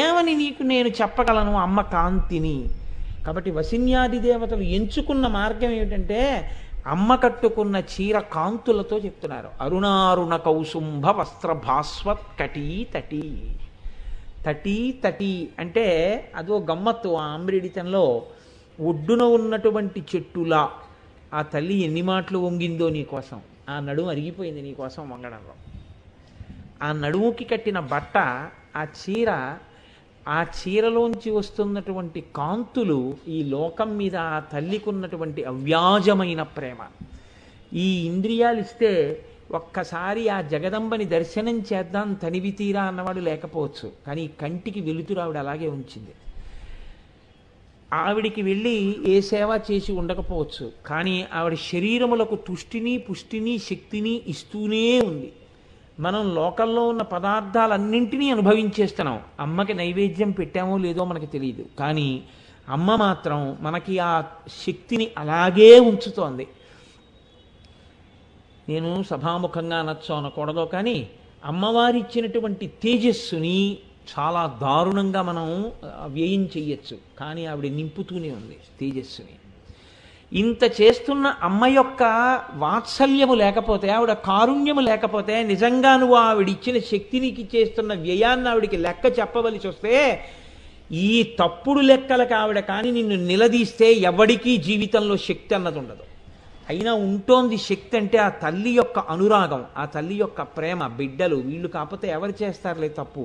ఏమని నీకు నేను చెప్పగలను అమ్మ కాంతిని? కాబట్టి వసిన్యాది దేవతలు ఎంచుకున్న మార్గం ఏమిటంటే అమ్మ కట్టుకున్న చీర కాంతులతో చెప్తున్నారు. అరుణారుణ కౌసుంభ వస్త్ర భాస్వత్ కటీ తటీ. తటీ తటీ అంటే అదో గమ్మత్తు. ఆ ఆంబ్రీడితంలో ఒడ్డున ఉన్నటువంటి చెట్టులా ఆ తల్లి ఎన్ని మాటలు వంగిందో నీకోసం, ఆ నడుము అరిగిపోయింది నీకోసం వంగడంలో. ఆ నడుముకి కట్టిన బట్ట, ఆ చీర, ఆ చీరలోంచి వస్తున్నటువంటి కాంతులు ఈ లోకం మీద ఆ తల్లికి ఉన్నటువంటి అవ్యాజమైన ప్రేమ. ఈ ఇంద్రియాలు ఇస్తే ఒక్కసారి ఆ జగదంబని దర్శనం చేద్దాం తనివి తీరా అన్నవాడు లేకపోవచ్చు, కానీ కంటికి వెలుతురు ఆవిడ అలాగే ఉంచింది. ఆవిడికి వెళ్ళి ఏ సేవ చేసి ఉండకపోవచ్చు, కానీ ఆవిడ శరీరములకు తుష్టిని పుష్టిని శక్తిని ఇస్తూనే ఉంది. మనం లోకల్లో ఉన్న పదార్థాలన్నింటినీ అనుభవించేస్తున్నాం. అమ్మకి నైవేద్యం పెట్టామో లేదో మనకి తెలియదు, కానీ అమ్మ మాత్రం మనకి ఆ శక్తిని అలాగే ఉంచుతోంది. నేను సభాముఖంగా అనొచ్చో అనకూడదో, కానీ అమ్మవారి ఇచ్చినటువంటి తేజస్సుని చాలా దారుణంగా మనం వ్యయం చెయ్యొచ్చు, కానీ ఆవిడ నింపుతూనే ఉంది తేజస్సుని. ఇంత చేస్తున్న అమ్మ యొక్క వాత్సల్యము లేకపోతే, ఆవిడ కారుణ్యము లేకపోతే, నిజంగా నువ్వు ఆవిడిచ్చిన శక్తినికి చేస్తున్న వ్యయాన్ని ఆవిడికి లెక్క చెప్పవలసి వస్తే, ఈ తప్పుడు లెక్కలకు ఆవిడ కానీ నిన్ను నిలదీస్తే ఎవడికి జీవితంలో శక్తి అన్నది ఉండదు. అయినా ఉంటోంది శక్తి అంటే ఆ తల్లి యొక్క అనురాగం, ఆ తల్లి యొక్క ప్రేమ. బిడ్డలు వీళ్ళు కాకపోతే ఎవరు చేస్తారులే తప్పు,